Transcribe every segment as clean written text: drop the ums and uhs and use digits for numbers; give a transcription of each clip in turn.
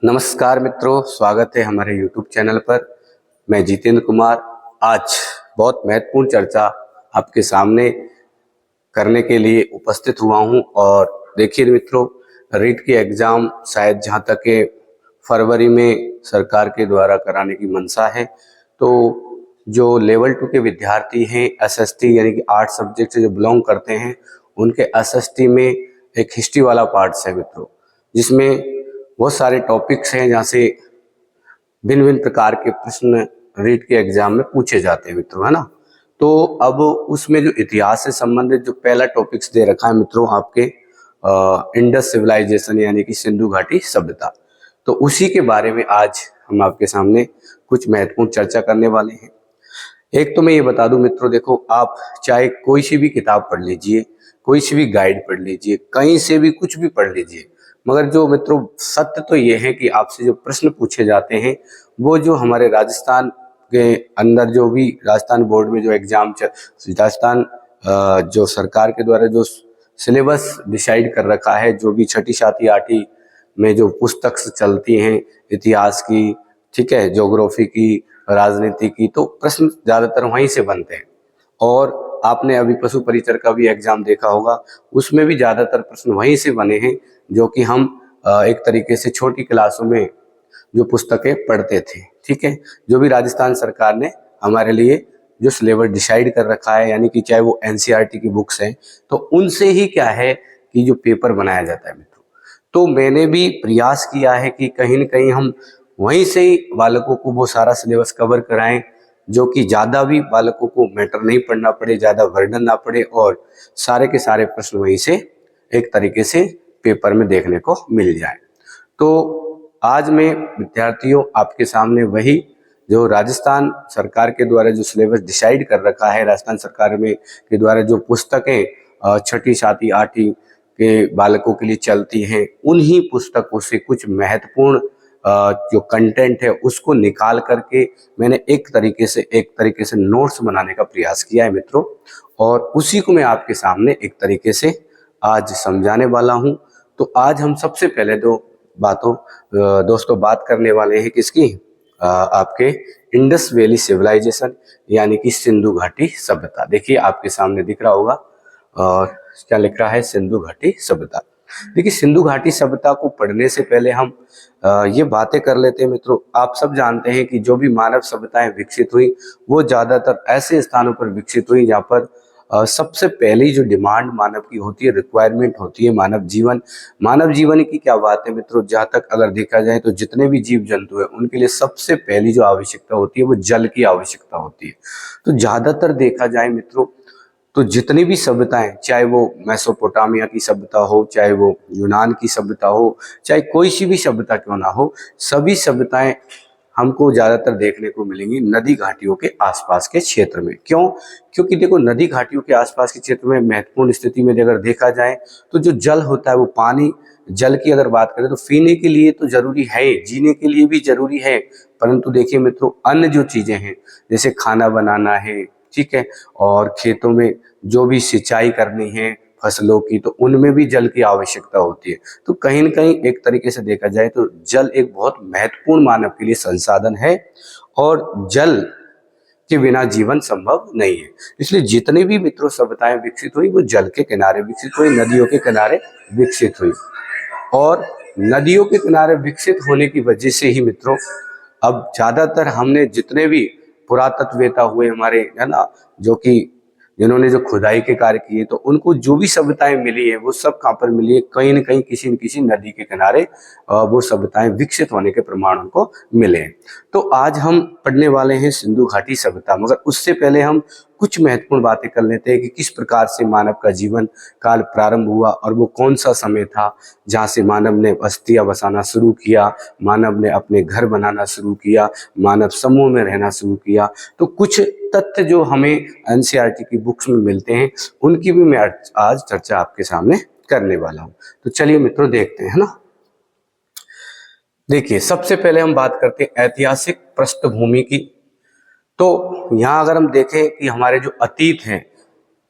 नमस्कार मित्रों, स्वागत है हमारे YouTube चैनल पर। मैं जितेंद्र कुमार आज बहुत महत्वपूर्ण चर्चा आपके सामने करने के लिए उपस्थित हुआ हूं। और देखिए मित्रों, रीट की एग्ज़ाम शायद जहां तक है फरवरी में सरकार के द्वारा कराने की मंशा है। तो जो लेवल 2 के विद्यार्थी हैं, एसएसटी यानी कि 8 सब्जेक्ट से जो बिलोंग करते हैं, उनके एसएसटी में एक हिस्ट्री वाला पार्ट्स है मित्रों, जिसमें बहुत सारे टॉपिक्स हैं जहाँ से भिन्न भिन्न प्रकार के प्रश्न रीट के एग्जाम में पूछे जाते हैं मित्रों, है ना। तो अब उसमें जो इतिहास से संबंधित जो पहला टॉपिक्स दे रखा है मित्रों आपके इंडस सिविलाइजेशन यानी कि सिंधु घाटी सभ्यता, तो उसी के बारे में आज हम आपके सामने कुछ महत्वपूर्ण चर्चा करने वाले हैं। एक तो मैं ये बता दूं मित्रों, देखो आप चाहे कोई सी भी किताब पढ़ लीजिए, कोई सी भी गाइड पढ़ लीजिए, कहीं से भी कुछ भी पढ़ लीजिए, मगर जो मित्रों सत्य तो ये है कि आपसे जो प्रश्न पूछे जाते हैं वो जो हमारे राजस्थान के अंदर जो भी राजस्थान बोर्ड में जो एग्जाम राजस्थान जो सरकार के द्वारा जो सिलेबस डिसाइड कर रखा है, जो भी छठी सातवीं आठवीं में जो पुस्तक चलती हैं इतिहास की, ठीक है, ज्योग्राफी की, राजनीति की, तो प्रश्न ज्यादातर वहीं से बनते हैं। और आपने अभी पशु परिचर का भी एग्जाम देखा होगा, उसमें भी ज्यादातर प्रश्न वहीं से बने हैं, जो कि हम एक तरीके से छोटी क्लासों में जो पुस्तकें पढ़ते थे, ठीक है। जो भी राजस्थान सरकार ने हमारे लिए जो सिलेबस डिसाइड कर रखा है, यानी कि चाहे वो एनसीईआरटी की बुक्स हैं, तो उनसे ही क्या है कि जो पेपर बनाया जाता है मित्रों। तो मैंने भी प्रयास किया है कि कहीं न कहीं हम वहीं से ही बालकों को वो सारा सिलेबस कवर कराएं, जो कि ज़्यादा भी बालकों को मैटर नहीं पढ़ना पड़े, ज़्यादा बर्डन ना पड़े, और सारे के सारे प्रश्न वहीं से एक तरीके से पेपर में देखने को मिल जाए। तो आज मैं विद्यार्थियों आपके सामने वही जो राजस्थान सरकार के द्वारा जो सिलेबस डिसाइड कर रखा है, राजस्थान सरकार में के द्वारा जो पुस्तकें छठी सातवीं आठवीं के बालकों के लिए चलती हैं, उन्हीं पुस्तकों से कुछ महत्वपूर्ण जो कंटेंट है उसको निकाल करके मैंने एक तरीके से नोट्स बनाने का प्रयास किया है मित्रों, और उसी को मैं आपके सामने एक तरीके से आज समझाने वाला हूं। तो आज हम सबसे पहले दोस्तों बात करने वाले हैं किसकी, आपके इंडस वैली सिविलाइजेशन यानी कि सिंधु घाटी सभ्यता। देखिए आपके सामने दिख रहा होगा, और क्या लिख रहा है, सिंधु घाटी सभ्यता। देखिए सिंधु घाटी सभ्यता को पढ़ने से पहले हम ये बातें कर लेते हैं मित्रों। आप सब जानते हैं कि जो भी मानव सभ्यताएं विकसित हुई वो ज्यादातर ऐसे स्थानों पर विकसित हुई जहाँ पर सबसे पहली जो डिमांड मानव की होती है, रिक्वायरमेंट होती है मानव जीवन की क्या बात है मित्रों। जहाँ तक अगर देखा जाए तो जितने भी जीव जंतु है उनके लिए सबसे पहली जो आवश्यकता होती है वो जल की आवश्यकता होती है। तो ज्यादातर देखा जाए मित्रों, तो जितनी भी सभ्यताएं, चाहे वो मेसोपोटामिया की सभ्यता हो, चाहे वो यूनान की सभ्यता हो, चाहे कोई सी भी सभ्यता क्यों ना हो, सभी सभ्यताएं हमको ज्यादातर देखने को मिलेंगी नदी घाटियों के आसपास के क्षेत्र में। क्यों? क्योंकि देखो नदी घाटियों के आसपास के क्षेत्र में महत्वपूर्ण स्थिति में अगर देखा जाए तो जो जल होता है वो पानी, जल की अगर बात करें तो पीने के लिए तो जरूरी है, जीने के लिए भी जरूरी है, परंतु देखिए मित्रों अन्य जो चीजें हैं जैसे खाना बनाना है, ठीक है, और खेतों में जो भी सिंचाई करनी है फसलों की, तो उनमें भी जल की आवश्यकता होती है। तो कहीं न कहीं एक तरीके से देखा जाए तो जल एक बहुत महत्वपूर्ण मानव के लिए संसाधन है, और जल के बिना जीवन संभव नहीं है। इसलिए जितनी भी मित्रों सभ्यताएं विकसित हुई वो जल के किनारे विकसित हुई, नदियों के किनारे विकसित हुई, और नदियों के किनारे विकसित होने की वजह से ही मित्रों अब ज्यादातर हमने जितने भी पुरातत्ववेता हुए हमारे, है ना, जो कि जिन्होंने जो खुदाई के कार्य किए, तो उनको जो भी सभ्यताएं मिली है वो सब कहाँ पर मिली है, कहीं न कहीं किसी न किसी नदी के किनारे वो सभ्यताएं विकसित होने के प्रमाण उनको मिले हैं। तो आज हम पढ़ने वाले हैं सिंधु घाटी सभ्यता, मगर उससे पहले हम कुछ महत्वपूर्ण बातें कर लेते हैं कि किस प्रकार से मानव का जीवन काल प्रारंभ हुआ, और वो कौन सा समय था जहाँ से मानव ने बस्तियां बसाना शुरू किया, मानव ने अपने घर बनाना शुरू किया, मानव समूह में रहना शुरू किया। तो कुछ तथ्य जो हमें एनसीईआरटी की बुक्स में मिलते हैं उनकी भी मैं आज चर्चा आपके सामने करने वाला हूँ। तो चलिए मित्रों देखते हैं, है ना। देखिए सबसे पहले हम बात करते हैं ऐतिहासिक पृष्ठभूमि की। तो यहाँ अगर हम देखें कि हमारे जो अतीत है,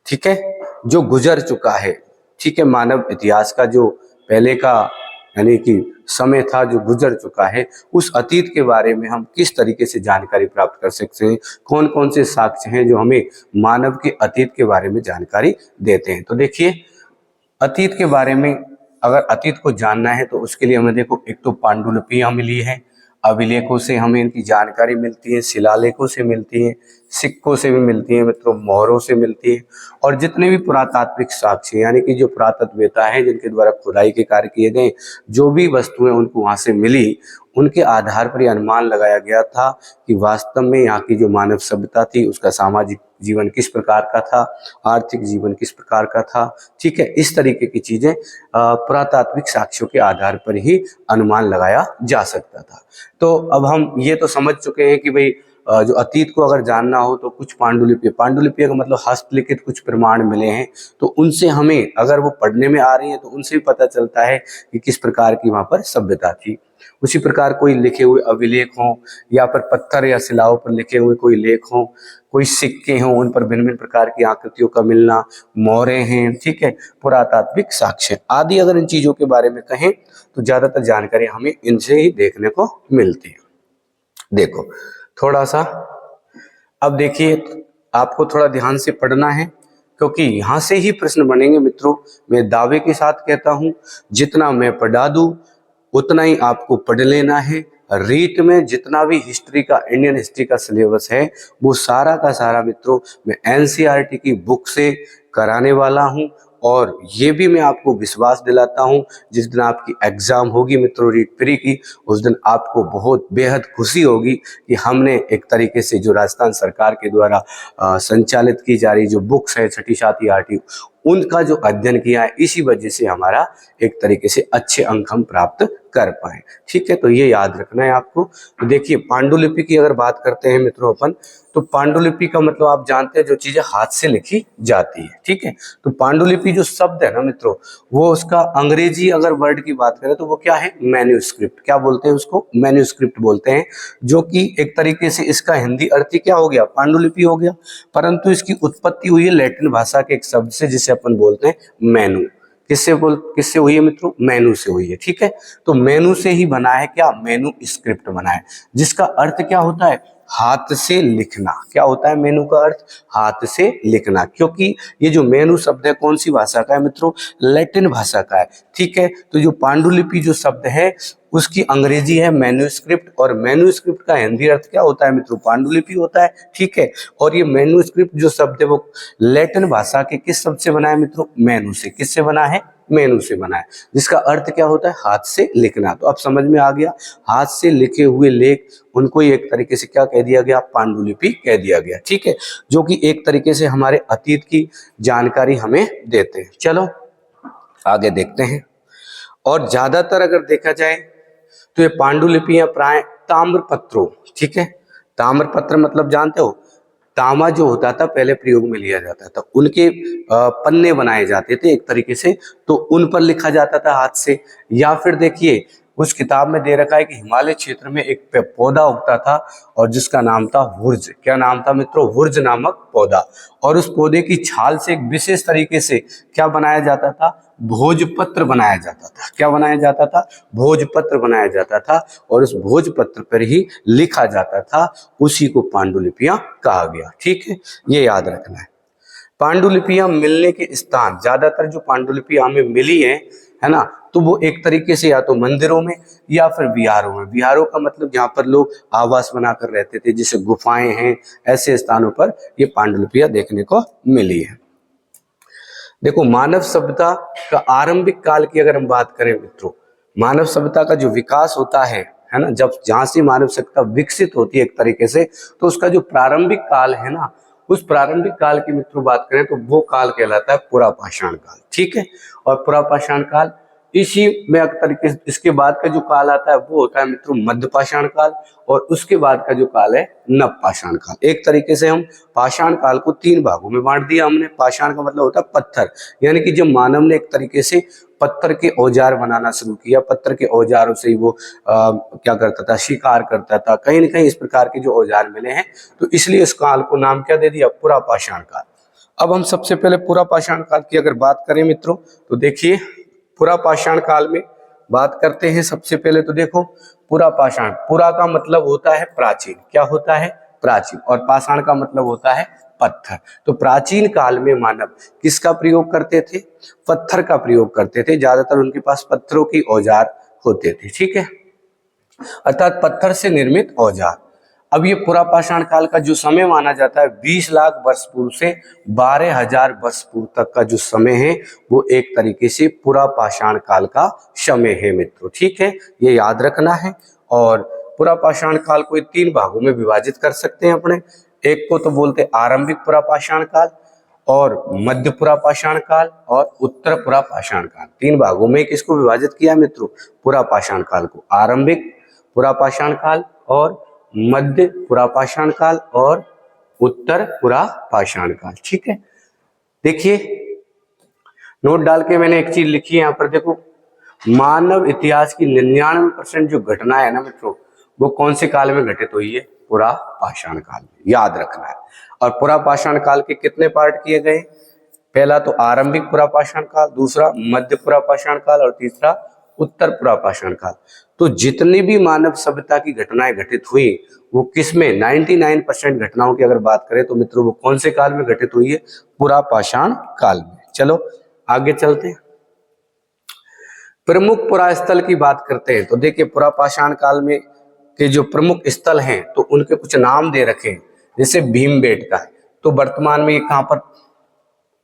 ठीक है, जो गुजर चुका है, ठीक है, मानव इतिहास का जो पहले का यानी कि समय था जो गुजर चुका है, उस अतीत के बारे में हम किस तरीके से जानकारी प्राप्त कर सकते हैं, कौन कौन से साक्ष्य हैं जो हमें मानव के अतीत के बारे में जानकारी देते हैं। तो देखिए, अतीत के बारे में अगर अतीत को जानना है तो उसके लिए हमें देखो, एक तो पांडुलिपियां मिली है, अभिलेखों से हमें इनकी जानकारी मिलती है, शिलालेखों से मिलती है, सिक्कों से भी मिलती है मित्रों, मोहरों से मिलती है, और जितने भी पुरातात्विक साक्ष्य यानी कि जो पुरातत्ववेता है जिनके द्वारा खुदाई के कार्य किए गए, जो भी वस्तुएं उनको वहां से मिली, उनके आधार पर यह अनुमान लगाया गया था कि वास्तव में यहाँ की जो मानव सभ्यता थी उसका सामाजिक जीवन किस प्रकार का था, आर्थिक जीवन किस प्रकार का था। ठीक है, इस तरीके की चीजें पुरातात्विक साक्ष्यों के आधार पर ही अनुमान लगाया जा सकता था। तो अब हम ये तो समझ चुके हैं कि भाई जो अतीत को अगर जानना हो तो कुछ पांडुलिपि का मतलब हस्तलिखित कुछ प्रमाण मिले हैं, तो उनसे हमें अगर वो पढ़ने में आ रही है तो उनसे भी पता चलता है कि किस प्रकार की वहां पर सभ्यता थी। उसी प्रकार कोई लिखे हुए अभिलेख हों या फिर पत्थर या शिलाओं पर लिखे हुए कोई लेख हों, कोई सिक्के हों, उन पर भिन्न भिन्न प्रकार की आकृतियों का मिलना, मोहरे हैं, ठीक है, पुरातात्विक साक्ष्य आदि, अगर इन चीजों के बारे में कहें तो ज्यादातर जानकारी हमें इनसे ही देखने को मिलती है। देखो थोड़ा सा, अब देखिए आपको थोड़ा ध्यान से पढ़ना है क्योंकि यहां से ही प्रश्न बनेंगे मित्रों। मैं दावे के साथ कहता हूं, जितना मैं पढ़ा दूं उतना ही आपको पढ़ लेना है। रीट में जितना भी हिस्ट्री का, इंडियन हिस्ट्री का सिलेबस है वो सारा का सारा मित्रों मैं एनसीईआरटी की बुक से कराने वाला हूं, और ये भी मैं आपको विश्वास दिलाता हूं, जिस दिन आपकी एग्जाम होगी मित्रों रीट प्री की, उस दिन आपको बहुत बेहद खुशी होगी कि हमने एक तरीके से जो राजस्थान सरकार के द्वारा संचालित की जा रही जो बुक्स है 6ठी 7ठी 8ठी, उनका जो अध्ययन किया है, इसी वजह से हमारा एक तरीके से अच्छे अंक हम प्राप्त कर पाए। ठीक है, तो ये याद रखना है आपको। तो देखिए पांडुलिपि की अगर बात करते हैं मित्रों अपन, तो पांडुलिपि का मतलब आप जानते हैं जो चीजें हाथ से लिखी जाती है। ठीक है, तो पांडुलिपि जो शब्द है ना मित्रों, वो उसका अंग्रेजी अगर वर्ड की बात करें तो वो क्या है, मैन्यूस्क्रिप्ट। क्या बोलते हैं उसको, मैन्यूस्क्रिप्ट बोलते हैं, जो कि एक तरीके से इसका हिंदी अर्थ क्या हो गया, पांडुलिपि हो गया, परंतु इसकी उत्पत्ति हुई है लैटिन भाषा के एक शब्द से जिसे अपन बोलते हैं मेनू। किससे हुई है मित्रों, मेनू से हुई है। ठीक है, तो मेनू से ही बना है क्या, मेनू स्क्रिप्ट बना है, जिसका अर्थ क्या होता है, हाथ से लिखना। क्या होता है मेनू का अर्थ, हाथ से लिखना, क्योंकि ये जो मेनू शब्द है कौन सी भाषा का है मित्रों, लैटिन भाषा का है। ठीक है, तो जो पांडुलिपि जो शब्द है उसकी अंग्रेजी है मैन्यूस्क्रिप्ट, और मैन्यूस्क्रिप्ट का हिंदी अर्थ क्या होता है मित्रों, पांडुलिपि होता है। ठीक है, और ये मैन्यूस्क्रिप्ट जो शब्द है वो लैटिन भाषा के किस शब्द से बना है मित्रों, मेनू से। किससे बना है, मेनू से बना है, जिसका अर्थ क्या होता है, हाथ से लिखना। तो अब समझ में आ गया, हाथ से लिखे हुए लेख उनको एक तरीके से क्या कह दिया गया, पांडुलिपि कह दिया गया। ठीक है, जो कि एक तरीके से हमारे अतीत की जानकारी हमें देते हैं। चलो आगे देखते हैं। और ज्यादातर अगर देखा जाए तो ये पांडुलिपियां प्राय ताम्रपत्रों, ठीक है, ताम्रपत्र मतलब जानते हो, तांबा जो होता था पहले प्रयोग में लिया जाता था, उनके पन्ने बनाए जाते थे एक तरीके से, तो उन पर लिखा जाता था हाथ से। या फिर देखिए उस किताब में दे रखा है कि हिमालय क्षेत्र में एक पौधा उगता था और जिसका नाम था वुर्ज। क्या नाम था मित्रों, वुर्ज नामक पौधा, और उस पौधे की छाल से एक विशेष तरीके से क्या बनाया जाता था, भोजपत्र बनाया जाता था। क्या बनाया जाता था, भोजपत्र बनाया जाता था, और उस भोजपत्र पर ही लिखा जाता था, उसी को पांडुलिपियां कहा गया। ठीक है, ये याद रखना है। पांडुलिपियां मिलने के स्थान, ज्यादातर जो पांडुलिपियां हमें मिली है ना, तो वो एक तरीके से या तो मंदिरों में या फिर विहारों में। विहारों का मतलब जहाँ पर लोग आवास बनाकर रहते थे, जैसे गुफाएं हैं, ऐसे स्थानों पर ये पांडुलिपियां देखने को मिली है। देखो मानव सभ्यता का आरंभिक काल की अगर हम बात करें मित्रों, मानव सभ्यता का जो विकास होता है ना, जब जहां से मानव सभ्यता विकसित होती है एक तरीके से, तो उसका जो प्रारंभिक काल है ना, उस प्रारंभिक काल की मित्रों बात करें तो वो काल कहलाता है पुरापाषाण काल। ठीक है, और पुरापाषाण काल इसी में एक तरीके से, इसके बाद का जो काल आता है वो होता है मित्रों मध्यपाषाण काल, और उसके बाद का जो काल है नवपाषाण काल। एक तरीके से हम पाषाण काल को 3 भागों में बांट दिया हमने। पाषाण का मतलब होता है पत्थर, यानी कि जब मानव ने एक तरीके से पत्थर के औजार बनाना शुरू किया, पत्थर के औजारों से ही वो क्या करता था, शिकार करता था, कहीं न कहीं इस प्रकार के जो औजार मिले हैं, तो इसलिए इस काल को नाम क्या दे दिया, पुरापाषाण काल। अब हम सबसे पहले पुरापाषाण काल की अगर बात करें मित्रों, तो देखिए पुरापाषाण काल में बात करते हैं सबसे पहले तो देखो पुरा पाषाण, पुरा का मतलब होता है प्राचीन, क्या होता है प्राचीन, और पाषाण का मतलब होता है पत्थर। तो प्राचीन काल में मानव किसका प्रयोग करते थे, पत्थर का प्रयोग करते थे, ज्यादातर उनके पास पत्थरों की औजार होते थे, ठीक है, अर्थात पत्थर से निर्मित औजार। अब ये पुरा पाषाण काल का जो समय माना जाता है 20 लाख वर्ष पूर्व से 12,000 वर्ष पूर्व तक का जो समय है वो एक तरीके से पुरा पाषाण काल का समय है मित्रों, ठीक है, ये याद रखना है। और पुरा पाषाण काल को 3 भागों में विभाजित कर सकते हैं अपने, एक को तो बोलते हैं आरंभिक पुरा पाषाण काल, और मध्य पुरा पाषाण काल और उत्तर पुरा पाषाण काल। 3 भागों में किसको विभाजित किया मित्रों, पुरा पाषाण काल को, आरंभिक पुरा पाषाण काल और मध्य पुरा पाषाण काल और उत्तर पुरा पाषाण काल, ठीक है। देखिए नोट डाल के मैंने एक चीज लिखी है यहाँ पर, देखो मानव इतिहास की 99% जो घटना है ना मित्रों वो कौन से काल में घटित हुई है, पुरा पाषाण काल में, याद रखना है। और पुरा पाषाण काल के कितने पार्ट किए गए, पहला तो आरंभिक पुरा पाषाण काल, दूसरा मध्य पुरा पाषाण काल और तीसरा उत्तर पुरा पाषाण काल। तो जितनी भी मानव सभ्यता की घटनाएं घटित हुई वो किसमें, 99% घटनाओं की अगर बात करें तो मित्रों वो कौन से काल में घटित हुई है, पुरा पाषाण काल में। चलो आगे चलते हैं, प्रमुख पुरा स्थल की बात करते हैं। तो देखिए पुरा पाषाण काल में के जो प्रमुख स्थल हैं तो उनके कुछ नाम दे रखे हैं, जैसे भीमबेटका है, तो वर्तमान में ये कहां पर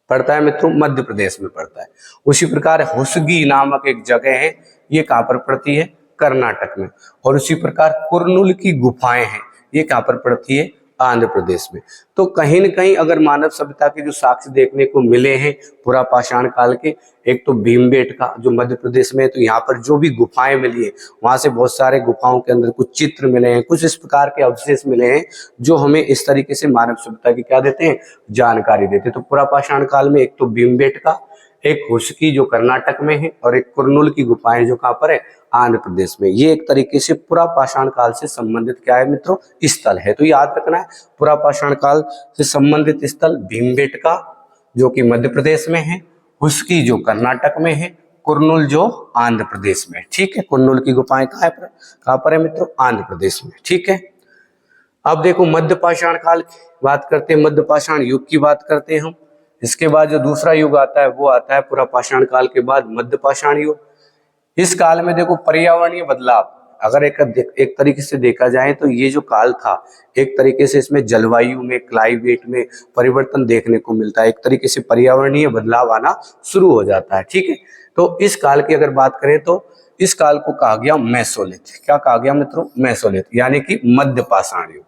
पड़ता है मित्रों, मध्य प्रदेश में पड़ता है। उसी प्रकार होसगी नामक एक जगह है, ये कहां पर पड़ती है, कर्नाटक में। और उसी प्रकार कुरनूल की गुफाएं हैं, ये कहां पर पड़ती है, आंध्र प्रदेश में। तो कहीं न कहीं अगर मानव सभ्यता के जो साक्ष्य देखने को मिले हैं पुरा पाषाण काल के, एक तो भीमबेटका जो मध्य प्रदेश में है, तो यहाँ पर जो भी गुफाएं मिली है वहां से बहुत सारे गुफाओं के अंदर कुछ चित्र मिले हैं, कुछ इस प्रकार के अवशेष मिले हैं जो हमें इस तरीके से मानव सभ्यता की क्या देते हैं, जानकारी देते हैं। तो पुरा पाषाण काल में एक तो भीमबेटका, एक होसकी जो कर्नाटक में है, और एक कुरनूल की गुफाएं जो कहां पर है, आंध्र प्रदेश में। ये एक तरीके से पुरा पाषाण काल से संबंधित क्या है मित्रों, स्थल है। तो याद रखना है पुरा पाषाण काल से संबंधित स्थल भीमबेटका जो कि मध्य प्रदेश में है, होसकी जो कर्नाटक में है, कुरनूल जो आंध्र प्रदेश में, ठीक है। कुरनूल की गुफाएं कहां पर है मित्रों, आंध्र प्रदेश में, ठीक है। अब देखो मध्य पाषाण काल की बात करते हैं, मध्य पाषाण युग की बात करते हैं हम। इसके बाद जो दूसरा युग आता है वो आता है पुरा पाषाण काल के बाद मध्य पाषाण युग। इस काल में देखो पर्यावरणीय बदलाव, अगर एक तरीके से देखा जाए तो ये जो काल था एक तरीके से इसमें जलवायु में, क्लाइमेट में परिवर्तन देखने को मिलता है, एक तरीके से पर्यावरणीय बदलाव आना शुरू हो जाता है, ठीक है। तो इस काल की अगर बात करें तो इस काल को कहा गया मेसोलिथ। क्या कहा गया मित्रों, मेसोलिथ, यानी कि मध्य पाषाण युग।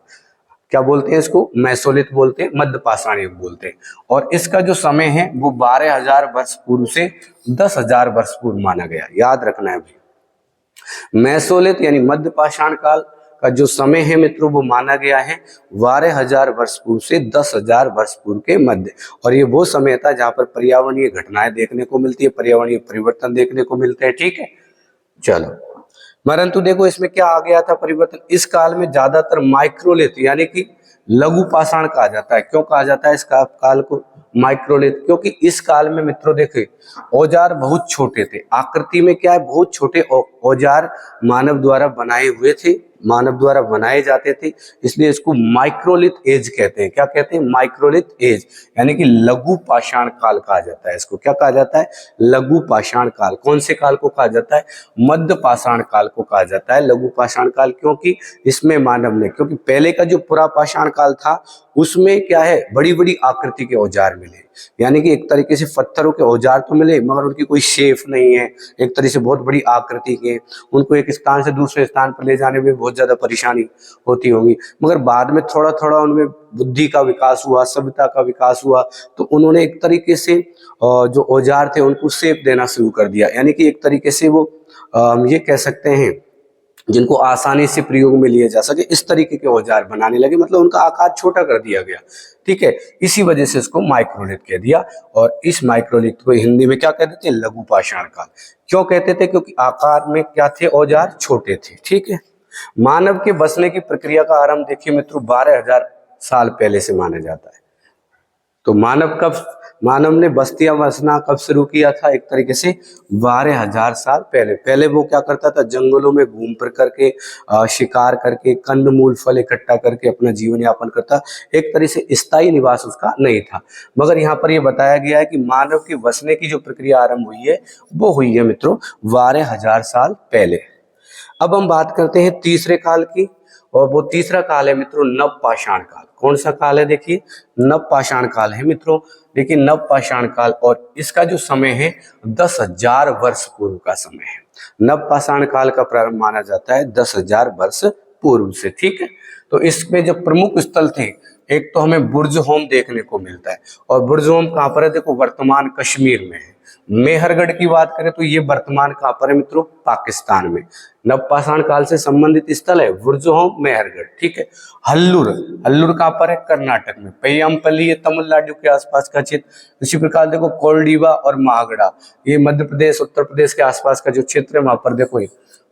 क्या बोलते हैं इसको, मेसोलिथ बोलते हैं, मध्य पाषाण युग बोलते हैं। और इसका जो समय है वो 12,000 वर्ष पूर्व से 10,000 वर्ष पूर्व माना गया, याद रखना है भाई। मेसोलिथ यानी मध्य पाषाण काल का जो समय है मित्रों वो माना गया है 12,000 वर्ष पूर्व से 10,000 वर्ष पूर्व के मध्य। और ये वो समय था जहां पर पर्यावरणीय घटनाएं देखने को मिलती है, पर्यावरणीय परिवर्तन देखने को मिलते हैं, ठीक है। चलो परंतु देखो इसमें क्या आ गया था परिवर्तन, इस काल में ज्यादातर माइक्रोलिथ यानी कि लघु पाषाण कहा जाता है। क्यों कहा जाता है इस काल को माइक्रोलिथ, क्योंकि इस काल में मित्रों देखे औजार बहुत छोटे थे, आकृति में क्या है, बहुत छोटे औजार मानव द्वारा बनाए हुए थे, मानव द्वारा बनाए जाते थे, इसलिए इसको माइक्रोलिथ एज कहते हैं। क्या कहते हैं, माइक्रोलिथ एज, यानी कि लघु पाषाण काल कहा जाता है इसको। क्या कहा जाता है, लघु पाषाण काल। कौन से काल को कहा जाता है, मध्य पाषाण काल को कहा जाता है लघु पाषाण काल, क्योंकि इसमें मानव ने, क्योंकि पहले का जो पुरा पाषाण काल था उसमें क्या है, बड़ी बड़ी आकृति के औजार मिले, यानी कि एक तरीके से पत्थरों के औजार तो मिले मगर उनकी कोई शेप नहीं है, एक तरीके से बहुत बड़ी आकृति के, उनको एक स्थान से दूसरे स्थान पर ले जाने में बहुत ज्यादा परेशानी होती होगी। मगर बाद में थोड़ा थोड़ा उनमें बुद्धि का विकास हुआ, सभ्यता का विकास हुआ, तो उन्होंने एक तरीके से जो औजार थे उनको शेप देना शुरू कर दिया, यानी कि एक तरीके से वो ये कह सकते हैं जिनको आसानी से प्रयोग में लिए जा सके, इस तरीके के औजार बनाने लगे, मतलब उनका आकार छोटा कर दिया गया, ठीक है। इसी वजह से इसको माइक्रोलिथ कह दिया। और इस माइक्रोलिथ को हिंदी में क्या कहते थे, लघु पाषाण काल। क्यों कहते थे, क्योंकि आकार में क्या थे, औजार छोटे थे, ठीक है। मानव के बसने की प्रक्रिया का आरंभ देखिए मित्रों 12,000 साल पहले से माना जाता है। तो मानव ने बस्तियां बसना कब शुरू किया था? एक तरीके से 12,000 साल पहले। पहले वो क्या करता था? जंगलों में घूम फिर करके शिकार करके कंदमूल फल इकट्ठा करके अपना जीवन यापन करता। एक तरह से स्थायी निवास उसका नहीं था। मगर यहाँ पर ये बताया गया है कि मानव के बसने की जो प्रक्रिया आरंभ हुई है वो हुई है मित्रों 12,000 साल पहले। अब हम बात करते हैं तीसरे काल की, और वो तीसरा काल है मित्रों नवपाषाण काल। कौन सा काल है? देखिए नवपाषाण काल है मित्रों। देखिए नवपाषाण काल, और इसका जो समय है 10,000 वर्ष पूर्व का समय है। नवपाषाण काल का प्रारंभ माना जाता है 10,000 वर्ष पूर्व से। ठीक है, तो इसमें जो प्रमुख स्थल थे, एक तो हमें बुर्ज़होम देखने को मिलता है, और बुर्ज़होम कहाँ पर है? देखो वर्तमान कश्मीर में है। मेहरगढ़ की बात करें तो ये वर्तमान कहाँ पर है मित्रों? पाकिस्तान में। नवपाषाण काल से संबंधित स्थल है बुर्ज़होम, मेहरगढ़। ठीक है, हल्लूर कहाँ पर है? कर्नाटक में। पेयमपल्ली ये तमिलनाडु के आसपास का क्षेत्र। इसी प्रकार देखो कोल्डिवा और महागड़ा, ये मध्य प्रदेश उत्तर प्रदेश के आसपास का जो क्षेत्र है वहां पर देखो ये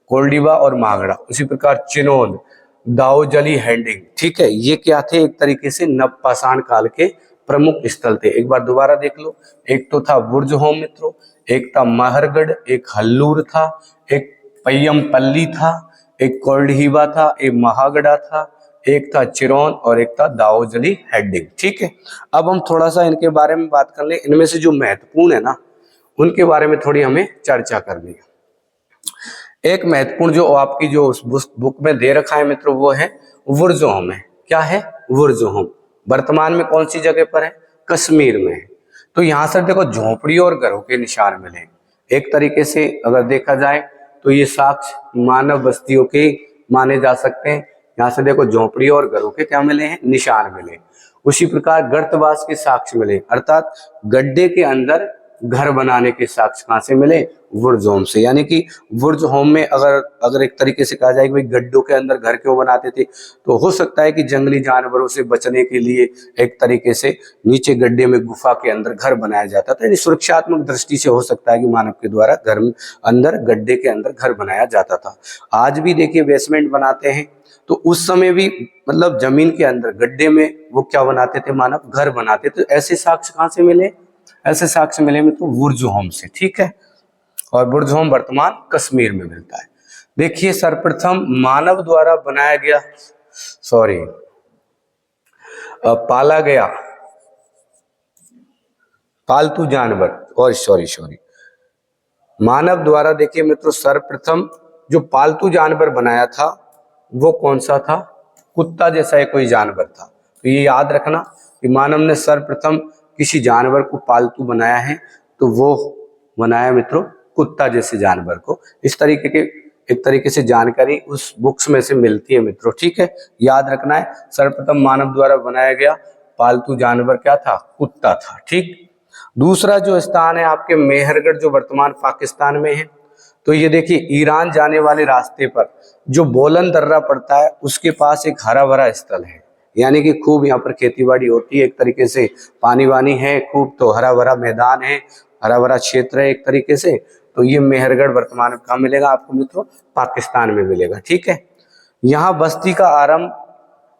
कोल्डिवा और महागड़ा। उसी प्रकार चिनोद, दाऊजली हैंडिंग। ठीक है, ये क्या थे? एक तरीके से नवपाषाण काल के प्रमुख स्थल थे। एक बार दोबारा देख लो, एक तो था बुर्ज़होम मित्रों, एक था महरगढ़, एक हल्लूर था, एक पय्यमपल्ली था, एक कोल्डिवा था, एक महागड़ा था, एक था चिरौन और एक था दाऊजली हैंडिंग। ठीक है, अब हम थोड़ा सा इनके बारे में बात कर लें। इनमें से जो महत्वपूर्ण है ना, उनके बारे में थोड़ी हमें चर्चा करनी है। एक महत्वपूर्ण जो आपकी जो उस बुक में दे रखा है मित्रों वो है बुर्ज़होम है। क्या है? बुर्ज़होम। वर्तमान में कौन सी जगह पर है? कश्मीर में है। तो यहाँ से देखो झोपड़ी और घरों के निशान मिले। एक तरीके से अगर देखा जाए तो ये साक्ष्य मानव बस्तियों के माने जा सकते हैं। यहाँ से देखो झोपड़ी और घरों के क्या मिले हैं? निशान मिले। उसी प्रकार गर्तवास के साक्ष्य मिले, अर्थात गड्ढे के अंदर घर बनाने के साक्ष्य कहाँ से मिले? बुर्ज़होम से। यानी कि बुर्ज़होम में अगर एक तरीके से कहा जाए कि भाई गड्ढों के अंदर घर क्यों बनाते थे, तो हो सकता है कि जंगली जानवरों से बचने के लिए एक तरीके से नीचे गड्ढे में गुफा के अंदर घर बनाया जाता था। यानी सुरक्षात्मक दृष्टि से हो सकता है कि मानव के द्वारा घर अंदर गड्ढे के अंदर घर बनाया जाता था। आज भी देखिए बेसमेंट बनाते हैं, तो उस समय भी मतलब जमीन के अंदर गड्ढे में वो क्या बनाते थे? मानव घर बनाते थे। ऐसे साक्ष्य कहाँ से मिले? ऐसे साक्ष्य मिले मित्रों बुर्ज़होम से। ठीक है, और बुर्ज़होम वर्तमान कश्मीर में मिलता है। देखिए सर्वप्रथम मानव द्वारा बनाया गया पाला गया पालतू जानवर और मानव द्वारा देखिए मित्रों सर्वप्रथम जो पालतू जानवर बनाया था वो कौन सा था? कुत्ता जैसा कोई जानवर था। तो ये याद रखना कि मानव ने सर्वप्रथम किसी जानवर को पालतू बनाया है तो वो बनाया मित्रों कुत्ता जैसे जानवर को। इस तरीके के एक तरीके से जानकारी उस बुक्स में से मिलती है मित्रों। ठीक है, याद रखना है सर्वप्रथम मानव द्वारा बनाया गया पालतू जानवर क्या था? कुत्ता था। ठीक, दूसरा जो स्थान है आपके मेहरगढ़ जो वर्तमान पाकिस्तान में है। तो ये देखिए ईरान जाने वाले रास्ते पर जो बोलन दर्रा पड़ता है उसके पास एक हरा भरा स्थल है, यानी कि खूब यहाँ पर खेतीबाड़ी होती है। एक तरीके से पानी वानी है खूब, तो हरा भरा मैदान है, हरा भरा क्षेत्र है एक तरीके से। तो ये मेहरगढ़ वर्तमान में कहाँ मिलेगा आपको मित्रों? पाकिस्तान में मिलेगा। ठीक है, यहाँ बस्ती का आरंभ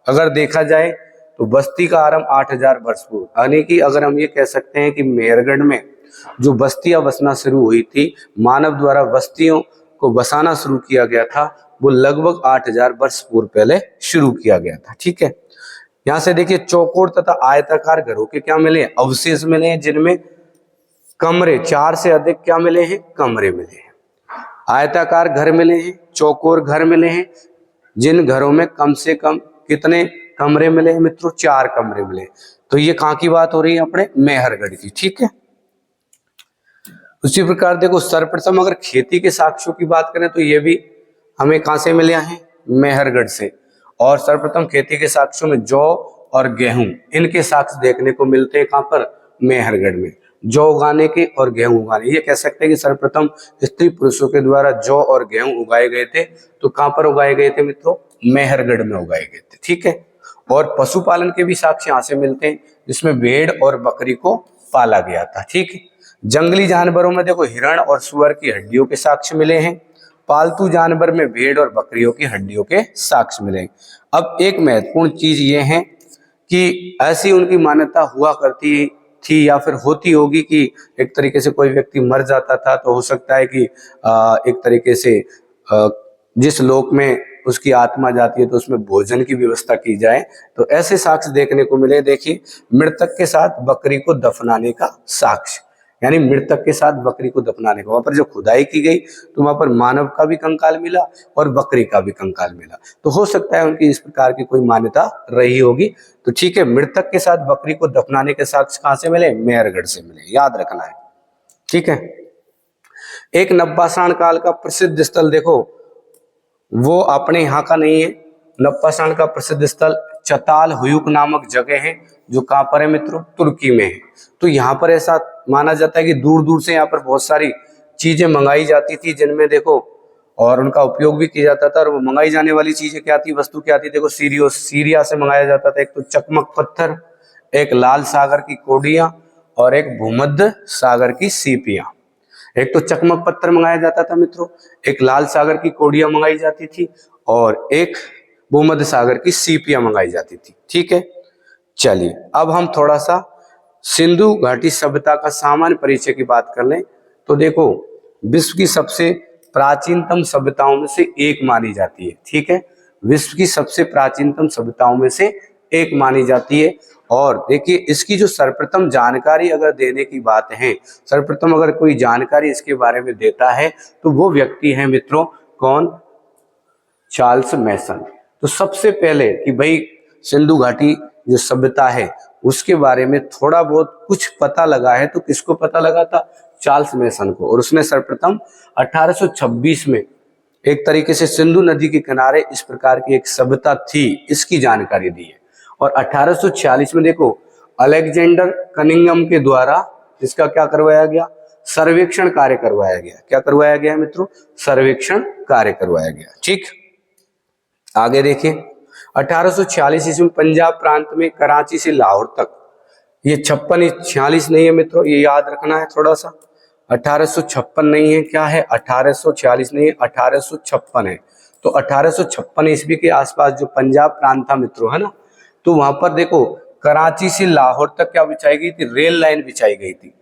अगर देखा जाए तो बस्ती का आरंभ 8,000 वर्ष पूर्व, यानी कि अगर हम ये कह सकते हैं कि मेहरगढ़ में जो बस्तियां बसना शुरू हुई थी, मानव द्वारा बस्तियों को बसाना शुरू किया गया था, वो लगभग 8,000 वर्ष पूर्व पहले शुरू किया गया था। ठीक है, यहाँ से देखिए चौकोर तथा आयताकार घरों के क्या मिले? अवशेष मिले हैं, जिनमें कमरे 4 से अधिक क्या मिले हैं? कमरे मिले हैं। आयताकार घर मिले हैं, चौकोर घर मिले हैं, जिन घरों में कम से कम कितने कमरे मिले हैं मित्रों? 4 कमरे मिले। तो ये कहाँ की बात हो रही है? अपने मेहरगढ़ की। ठीक है, उसी प्रकार देखो सर्वप्रथम अगर खेती के साक्ष्यों की बात करें तो ये भी हमें कहां से मिले हैं? मेहरगढ़ से। और सर्वप्रथम खेती के साक्ष्यों में जौ और गेहूं, इनके साक्ष्य देखने को मिलते हैं कहां पर? मेहरगढ़ में। जौ उगाने के और गेहूं उगाने, ये कह सकते हैं कि सर्वप्रथम स्त्री पुरुषों के द्वारा जौ और गेहूं उगाए गए थे। तो कहां पर उगाए गए थे मित्रों? मेहरगढ़ में उगाए गए थे। ठीक है, और पशुपालन के भी साक्ष्य यहाँ से मिलते हैं, जिसमें भेड़ और बकरी को पाला गया था। ठीक है, जंगली जानवरों में देखो हिरण और सुअर की हड्डियों के साक्ष्य मिले हैं। पालतू जानवर में भेड़ और बकरियों की हड्डियों के साक्ष्य मिले। अब एक महत्वपूर्ण चीज ये है कि ऐसी उनकी मान्यता हुआ करती थी या फिर होती होगी कि एक तरीके से कोई व्यक्ति मर जाता था तो हो सकता है कि एक तरीके से जिस लोक में उसकी आत्मा जाती है तो उसमें भोजन की व्यवस्था की जाए। तो ऐसे साक्ष्य देखने को मिले। देखिए, मृतक के साथ बकरी को दफनाने का साक्ष्य, यानी मृतक के साथ बकरी को दफनाने का, वहां पर जो खुदाई की गई तो वहां पर मानव का भी कंकाल मिला और बकरी का भी कंकाल मिला। तो हो सकता है उनकी इस प्रकार की कोई मान्यता रही होगी। तो ठीक है, मृतक के साथ बकरी को दफनाने के साक्ष्य कहां से मिले? मेहरगढ़ से मिले, याद रखना है। ठीक है, एक नवपाषाण काल का प्रसिद्ध स्थल देखो, वो अपने यहाँ का नहीं है। नवपाषाण का प्रसिद्ध स्थल चताल हुयुक नामक जगह है, जो कहां पर है मित्रों? तुर्की में है। तो यहाँ पर ऐसा माना जाता है कि दूर दूर से यहाँ पर बहुत सारी चीजें मंगाई जाती थी, जिनमें देखो और उनका उपयोग भी किया जाता था। और वो मंगाई जाने वाली चीजें क्या थी, वस्तु क्या थी? देखो, सीरिया से मंगाया जाता था। एक तो चकमक पत्थर, एक लाल सागर की कोडियां और एक भूमध्य सागर की सीपियां। एक तो चकमक पत्थर मंगाया जाता था मित्रों, एक लाल सागर की कोडियां मंगाई जाती थी और एक भूमध्य सागर की सीपियां मंगाई जाती थी। ठीक है, चलिए अब हम थोड़ा सा सिंधु घाटी सभ्यता का सामान्य परिचय की बात कर लें। तो देखो, विश्व की सबसे प्राचीनतम सभ्यताओं में से एक मानी जाती है। ठीक है, विश्व की सबसे प्राचीनतम सभ्यताओं में से एक मानी जाती है। और देखिए, इसकी जो सर्वप्रथम जानकारी अगर देने की बात है, सर्वप्रथम अगर कोई जानकारी इसके बारे में देता है तो वो व्यक्ति है मित्रों, कौन? चार्ल्स मैसन। तो सबसे पहले कि भाई सिंधु घाटी जो सभ्यता है उसके बारे में थोड़ा बहुत कुछ पता लगा है, तो किसको पता लगा था? चार्ल्स मैसन को। और उसने सर्वप्रथम 1826 में एक तरीके से सिंधु नदी के किनारे इस प्रकार की एक सभ्यता थी, इसकी जानकारी दी है। और 1846 में देखो, अलेक्जेंडर कनिंघम के द्वारा इसका क्या करवाया गया? सर्वेक्षण कार्य करवाया गया। क्या करवाया गया मित्रों? सर्वेक्षण कार्य करवाया गया। ठीक, आगे देखिए, 1846 ईस्वी में पंजाब प्रांत में कराची से लाहौर तक, ये 56-46 नहीं है मित्रों, ये याद रखना है थोड़ा सा। 1856 नहीं है, क्या है? 1846 नहीं है, 1856 है। तो 1856 ईस्वी के आसपास जो पंजाब प्रांत था मित्रों, है ना, तो वहां पर देखो कराची से लाहौर तक क्या बिछाई गई थी? रेल लाइन बिछाई गई थी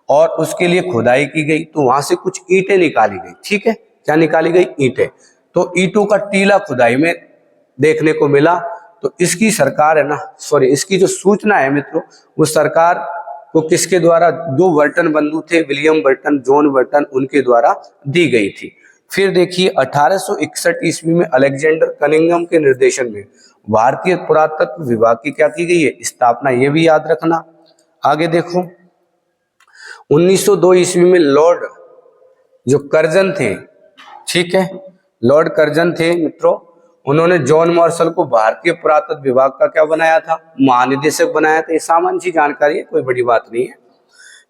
और उसके लिए खुदाई की गई। तो वहां से कुछ ईंटें निकाली गई। ठीक है, क्या निकाली गई? ईंटें। तो ईंटों का टीला खुदाई में देखने को मिला। तो इसकी सरकार है ना, सॉरी, इसकी जो सूचना है मित्रों, वो सरकार को किसके द्वारा? दो बर्टन बंधु थे, विलियम बर्टन, जॉन बर्टन, उनके द्वारा दी गई थी। फिर देखिए, 1861 ईस्वी में अलेक्जेंडर कनिंघम के निर्देशन में भारतीय पुरातत्व विभाग की क्या की गई है? स्थापना। ये भी याद रखना। आगे देखो, 1902 ईस्वी में लॉर्ड जो कर्जन थे, ठीक है, लॉर्ड कर्जन थे मित्रों, उन्होंने जॉन मार्शल को भारतीय पुरातत्व विभाग का क्या बनाया था? महानिदेशक बनाया था। ये सामान्य सी जानकारी है, कोई बड़ी बात नहीं है।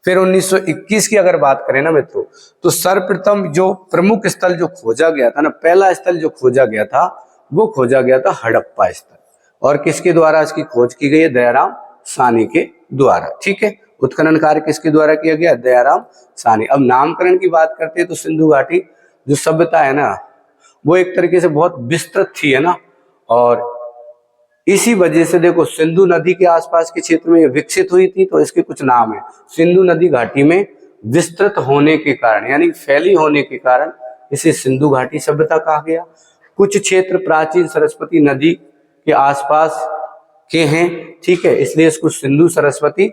फिर 1921 की अगर बात करें ना मित्रों, तो सर्वप्रथम जो प्रमुख स्थल जो खोजा गया था ना, पहला स्थल जो खोजा गया था वो खोजा गया था हड़प्पा स्थल। और किसके द्वारा इसकी खोज की गई है? दयाराम साहनी के द्वारा। ठीक है, उत्खनन कार्य किसके द्वारा किया गया? दयाराम साहनी। अब नामकरण की बात करते हैं तो सिंधु घाटी जो सभ्यता है ना, वो एक तरीके से बहुत विस्तृत थी, है ना, और इसी वजह से देखो सिंधु नदी के आसपास के क्षेत्र में विकसित हुई थी। तो इसके कुछ नाम है। सिंधु नदी घाटी में विस्तृत होने के कारण, यानी फैली होने के कारण इसे सिंधु घाटी सभ्यता कहा गया। कुछ क्षेत्र प्राचीन सरस्वती नदी के आसपास के हैं, ठीक है, इसलिए इसको सिंधु सरस्वती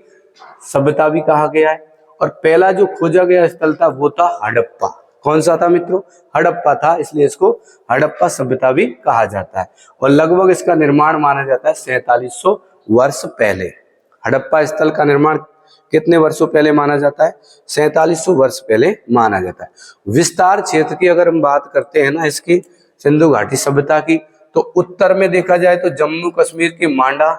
सभ्यता भी कहा गया है। और पहला जो खोजा गया स्थल था वो था हड़प्पा। कौन सा था मित्रों? हड़प्पा था, इसलिए इसको हड़प्पा सभ्यता भी कहा जाता है। और लगभग इसका निर्माण माना जाता है 4700 वर्ष पहले। हड़प्पा स्थल का निर्माण कितने वर्षों पहले माना जाता है? 4700 वर्ष पहले माना जाता है। विस्तार क्षेत्र की अगर हम बात करते हैं ना, इसकी सिंधु घाटी सभ्यता की, तो उत्तर में देखा जाए तो जम्मू कश्मीर के मांडा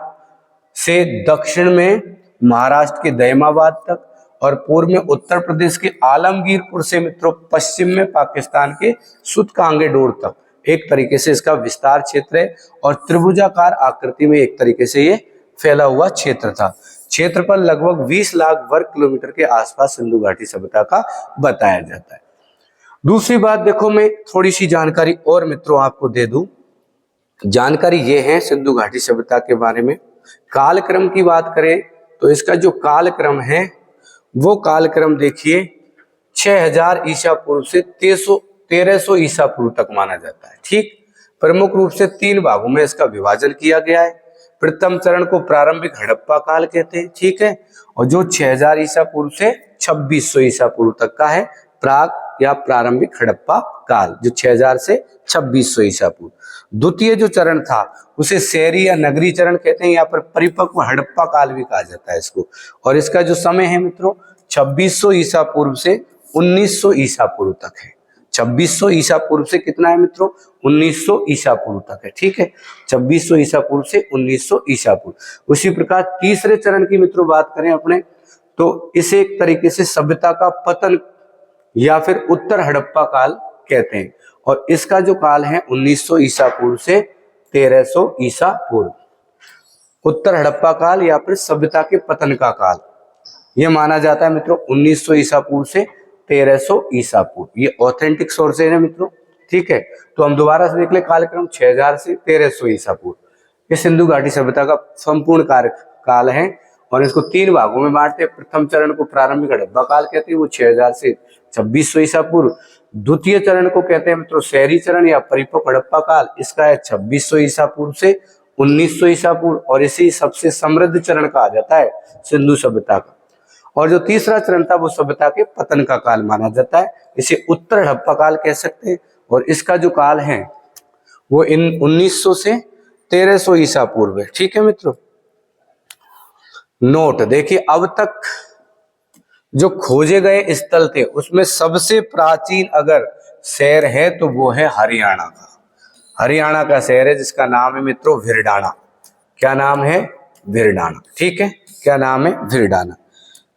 से दक्षिण में महाराष्ट्र के दयमाबाद तक, और पूर्व में उत्तर प्रदेश के आलमगीरपुर से मित्रों पश्चिम में पाकिस्तान के सुतकांगेडोर तक एक तरीके से इसका विस्तार क्षेत्र है। और त्रिभुजाकार आकृति में एक तरीके से ये फैला हुआ क्षेत्र था। क्षेत्र पर लगभग 20 लाख वर्ग किलोमीटर के आसपास सिंधु घाटी सभ्यता का बताया जाता है। दूसरी बात देखो, मैं थोड़ी सी जानकारी और मित्रों आपको दे दूं। जानकारी ये है सिंधु घाटी सभ्यता के बारे में कालक्रम की बात करें तो इसका जो कालक्रम है वो कालक्रम देखिए 6000 ईसा पूर्व से 1300 ईसा पूर्व तक माना जाता है। ठीक, प्रमुख रूप से 3 भागों में इसका विभाजन किया गया है। प्रथम चरण को प्रारंभिक हड़प्पा काल कहते हैं, ठीक है, और जो 6000 ईसा पूर्व से 2600 ईसा पूर्व तक का है प्राग या प्रारंभिक हड़प्पा काल, जो 6000 से 2600 ईसा पूर्व। द्वितीय जो चरण था उसे शहरी या नगरी चरण कहते हैं, यहाँ पर परिपक्व हड़प्पा काल भी कहा जाता है इसको, और इसका जो समय है मित्रों 2600 ईसा पूर्व से 1900 ईसा पूर्व तक है। 2600 ईसा पूर्व से कितना है मित्रों, 1900 ईसा पूर्व तक है। ठीक है, 2600 ईसा पूर्व से 1900 ईसा पूर्व। उसी प्रकार तीसरे चरण की मित्रों बात करें अपने, तो इसे एक तरीके से सभ्यता का पतन या फिर उत्तर हड़प्पा काल कहते हैं, और इसका जो काल है 1900 ईसा पूर्व से 1300 ईसा पूर्व। उत्तर हड़प्पा काल या फिर सभ्यता के पतन का काल यह माना जाता है मित्रों 1900 ईसा पूर्व से 1300 ईसा पूर्व। ये ऑथेंटिक सोर्सेज है मित्रों। ठीक है, तो हम दोबारा से देख ले कालक्रम 6000 से 1300 ईसा पूर्व। ये सिंधु घाटी सभ्यता का संपूर्ण काल है और इसको 3 भागों में बांटते हैं। प्रथम चरण को प्रारंभिक हड़प्पा काल कहते हैं, वो 6000 से 2600 ईसा पूर्व। द्वितीय चरण को कहते हैं मित्रों शहरी चरण या परिपक्व हड़प्पा काल, इसका है 2600 ईसा पूर्व से 1900 ईसा पूर्व, और इसी सबसे समृद्ध चरण कहा जाता है सिंधु सभ्यता का। और जो तीसरा चरण था वो सभ्यता के पतन का काल माना जाता है, इसे उत्तर हड़प्पा काल कह सकते हैं, और इसका जो काल है वो इन 1900 से 1300 ईसा पूर्व है। ठीक है मित्रों, नोट देखिए, अब तक जो खोजे गए स्थल थे उसमें सबसे प्राचीन अगर शहर है तो वो है हरियाणा का। हरियाणा का शहर है जिसका नाम है मित्रों भिरडाना। क्या नाम है? भिरडाना। ठीक है, क्या नाम है? भिरडाना।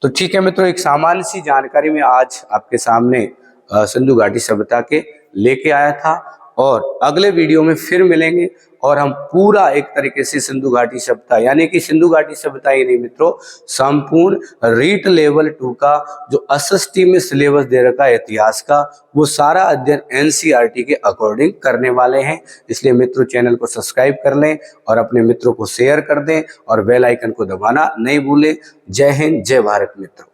तो ठीक है मित्रों, एक सामान्य सी जानकारी में आज आपके सामने सिंधु घाटी सभ्यता के लेके आया था, और अगले वीडियो में फिर मिलेंगे और हम पूरा एक तरीके से सिंधु घाटी सभ्यता, यानी कि सिंधु घाटी सभ्यता ही नहीं मित्रों, संपूर्ण रीट लेवल 2 का जो एसएसटी में सिलेबस दे रखा है इतिहास का, वो सारा अध्ययन एनसीईआरटी के अकॉर्डिंग करने वाले हैं। इसलिए मित्रों चैनल को सब्सक्राइब कर लें और अपने मित्रों को शेयर कर दें और बेल आइकन को दबाना नहीं भूलें। जय हिंद, जय भारत मित्रों।